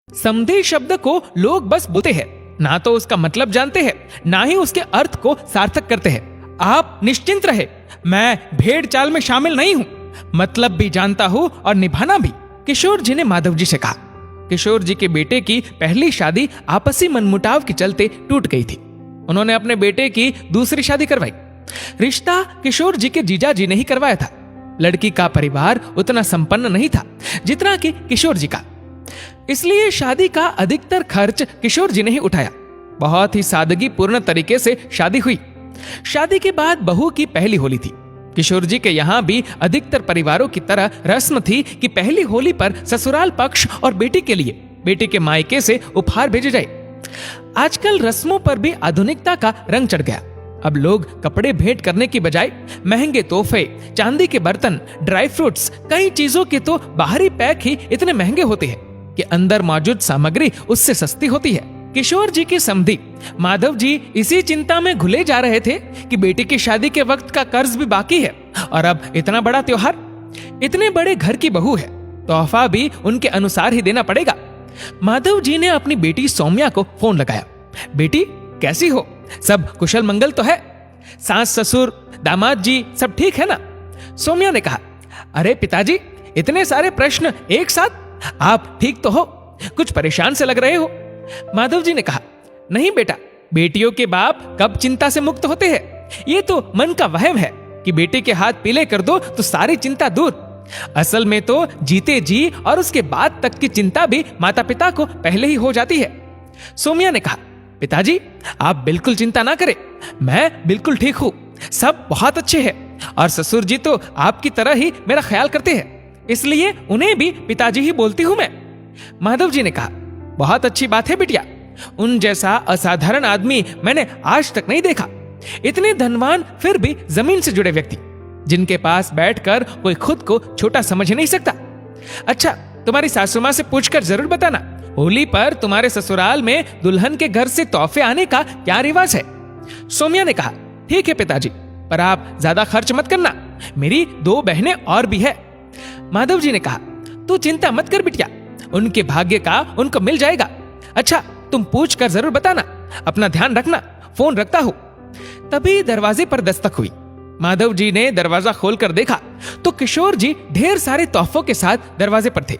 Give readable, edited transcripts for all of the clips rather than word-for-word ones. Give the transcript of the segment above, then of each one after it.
समधी शब्द को लोग बस बोलते हैं, ना तो उसका मतलब जानते हैं, ना ही उसके अर्थ को सार्थक करते हैं। आप निश्चिंत रहे, मैं भेड़ चाल में शामिल नहीं हूं, मतलब भी जानता हूं और निभाना भी। किशोर जी ने माधव जी से कहा। किशोर जी के बेटे की पहली शादी आपसी मनमुटाव के चलते टूट गई थी। उन्होंने अपने बेटे की दूसरी शादी करवाई। रिश्ता किशोर जी के जीजा जी ने ही करवाया था। लड़की का परिवार उतना संपन्न नहीं था जितना कि किशोर जी का, इसलिए शादी का अधिकतर खर्च किशोर जी ने ही उठाया। बहुत ही सादगी पूर्ण तरीके से शादी हुई। शादी के बाद बहू की पहली होली थी। किशोर जी के यहाँ भी अधिकतर परिवारों की तरह रस्म थी कि पहली होली पर ससुराल पक्ष और बेटी के लिए बेटी के मायके से उपहार भेजे जाए। आजकल रस्मों पर भी आधुनिकता का रंग चढ़ गया। अब लोग कपड़े भेंट करने की बजाय महंगे तोहफे, चांदी के बर्तन, ड्राई फ्रूट्स, कई चीजों के तो बाहरी पैक ही इतने महंगे होते हैं कि अंदर मौजूद सामग्री उससे सस्ती होती है। किशोर जी की समधी माधव जी इसी चिंता में घुले जा रहे थे कि बेटी की शादी के वक्त का कर्ज भी बाकी है और अब इतना बड़ा त्योहार, इतने बड़े घर की बहू है, तोहफा भी उनके अनुसार ही देना पड़ेगा। माधव जी ने अपनी बेटी सौम्या को फोन लगाया। बेटी कैसी हो, सब कुशल मंगल तो है? सास ससुर दामाद जी सब ठीक है ना? सौम्या ने कहा, अरे पिताजी इतने सारे प्रश्न एक साथ, आप ठीक तो हो? कुछ परेशान से लग रहे हो। माधव जी ने कहा, नहीं बेटा, बेटियों के बाप कब चिंता से मुक्त होते हैं। ये तो मन का वहम है कि बेटे के हाथ पीले कर दो तो सारी चिंता दूर। असल में तो जीते जी और उसके बाद तक की चिंता भी माता पिता को पहले ही हो जाती है। सौम्या ने कहा, पिताजी आप बिल्कुल चिंता ना करें, मैं बिल्कुल ठीक हूं, सब बहुत अच्छे हैं और ससुर जी तो आपकी तरह ही मेरा ख्याल करते हैं, इसलिए उन्हें भी पिताजी ही बोलती हूं मैं। माधव जी ने कहा, बहुत अच्छी बात है बिटिया, उन जैसा असाधारण आदमी मैंने आज तक नहीं देखा। इतने धनवान फिर भी जमीन से जुड़े व्यक्ति, जिनके पास बैठकर कोई खुद को छोटा समझ नहीं सकता। अच्छा, तुम्हारी सासू मां से पूछकर जरूर बताना, होली पर तुम्हारे ससुराल में दुल्हन के घर से तोहफे आने का क्या रिवाज है। सौम्या ने कहा, ठीक है पिताजी, पर आप ज्यादा खर्च मत करना, मेरी 2 बहनें और भी है। माधव जी ने कहा, तू चिंता मत कर बिटिया, उनके भाग्य का उनको मिल जाएगा। अच्छा, तुम पूछ कर जरूर बताना, अपना ध्यान रखना, फोन रखता हूं। तभी दरवाजे पर दस्तक हुई। माधव जी ने दरवाजा खोलकर देखा तो किशोर जी ढेर सारे तोहफों के साथ दरवाजे पर थे।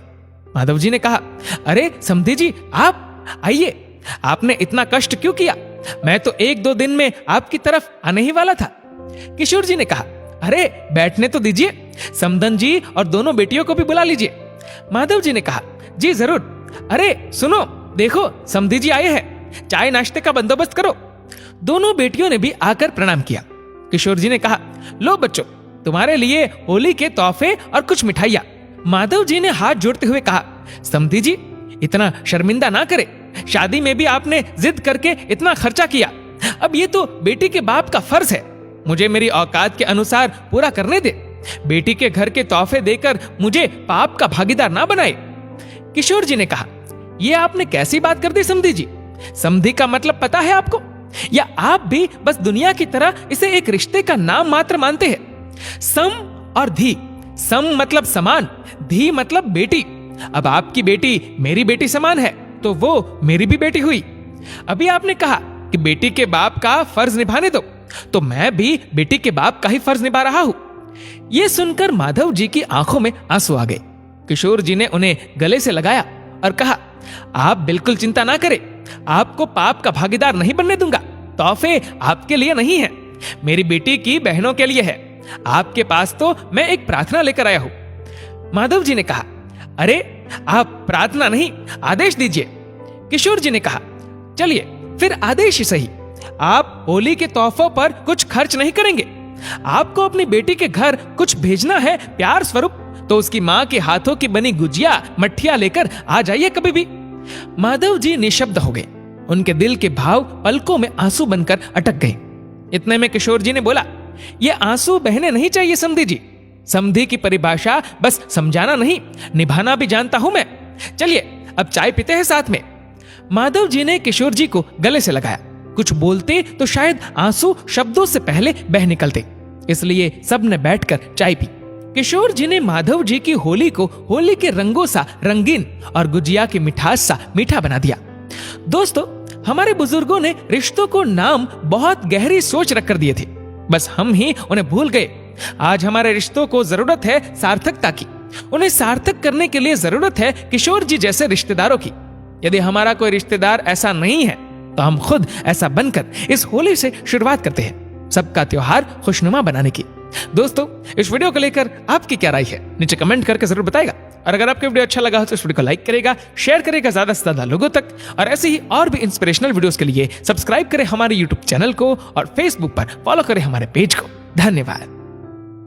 माधव जी ने कहा, अरे समधी जी आप आइए, आपने इतना कष्ट क्यों किया, मैं तो 1-2 दिन में आपकी तरफ आने ही वाला था। किशोर जी ने कहा, अरे बैठने तो दीजिए, समधन जी और दोनों बेटियों को भी बुला लीजिए। माधव जी ने कहा, जी जरूर। अरे सुनो, देखो समधी जी आए हैं, चाय नाश्ते का बंदोबस्त करो। दोनों बेटियों ने भी आकर प्रणाम किया। किशोर जी ने कहा, लो बच्चों, तुम्हारे लिए होली के तोहफे और कुछ मिठाइयां। माधव जी ने हाथ जोड़ते हुए कहा, समधी जी इतना शर्मिंदा ना करे, शादी में भी आपने जिद करके इतना खर्चा किया, अब ये तो बेटी के बाप का फर्ज है, मुझे मेरी औकात के अनुसार पूरा करने दे। बेटी के घर के तोहफे देकर मुझे पाप का भागीदार ना बनाए। किशोर जी ने कहा, ये आपने कैसी बात कर दी समधी जी, समधी का मतलब पता है आपको, या आप भी बस दुनिया की तरह इसे एक रिश्ते का नाम मात्र मानते हैं। सम और धी, सम मतलब समान, धी मतलब बेटी। अब आपकी बेटी मेरी बेटी समान है तो वो मेरी भी बेटी हुई। अभी आपने कहा कि बेटी के बाप का फर्ज निभाने दो, तो मैं भी बेटी के बाप का ही फर्ज निभा रहा हूं। यह सुनकर माधव जी की आंखों में आंसू आ गए। किशोर जी ने उन्हें गले से लगाया और कहा, आप बिल्कुल चिंता ना करें, आपको पाप का भागीदार नहीं बनने दूंगा। तोहफे आपके लिए नहीं है, मेरी बेटी की बहनों के लिए है। आपके पास तो मैं एक प्रार्थना लेकर आया हूं। माधव जी ने कहा, अरे आप प्रार्थना नहीं, आदेश दीजिए। किशोर जी ने कहा, चलिए फिर आदेश ही सही, आप होली के तोहफों पर कुछ खर्च नहीं करेंगे। आपको अपनी बेटी के घर कुछ भेजना है प्यार स्वरूप, तो उसकी मां के हाथों की बनी गुजिया मट्ठिया लेकर आ जाइए कभी भी। माधव जी निशब्द हो गए। उनके दिल के भाव पलकों में आंसू बनकर अटक गए। इतने में किशोर जी ने बोला, ये आंसू बहने नहीं चाहिए समधी जी, समधी की परिभाषा बस समझाना नहीं, निभाना भी जानता हूं मैं। चलिए अब चाय पीते हैं साथ में। माधव जी ने किशोर जी को गले से लगाया। कुछ बोलते तो शायद आंसू शब्दों से पहले बह निकलते, इसलिए सब ने बैठकर चाय पी। किशोर जी ने माधव जी की होली को होली के रंगों सा रंगीन और गुजिया की मिठास सा मीठा बना दिया। दोस्तों, हमारे बुजुर्गों ने रिश्तों को नाम बहुत गहरी सोच रखकर दिए थे, बस हम ही उन्हें भूल गए। आज हमारे रिश्तों को जरूरत है सार्थकता की। उन्हें सार्थक करने के लिए जरूरत है किशोर जी जैसे रिश्तेदारों की। यदि हमारा कोई रिश्तेदार ऐसा नहीं है तो हम खुद ऐसा बनकर इस होली से शुरुआत करते हैं सबका त्योहार खुशनुमा बनाने की। दोस्तों, इस वीडियो को लेकर आपकी क्या राय है नीचे कमेंट करके जरूर बताएगा। और अगर आपको वीडियो अच्छा लगा हो तो इस वीडियो को लाइक करेगा, शेयर करेगा ज्यादा से ज्यादा लोगों तक। और ऐसे ही और भी इंस्पिरेशनल वीडियोस के लिए सब्सक्राइब करें हमारे यूट्यूब चैनल को और फेसबुक पर फॉलो करें हमारे पेज को। धन्यवाद।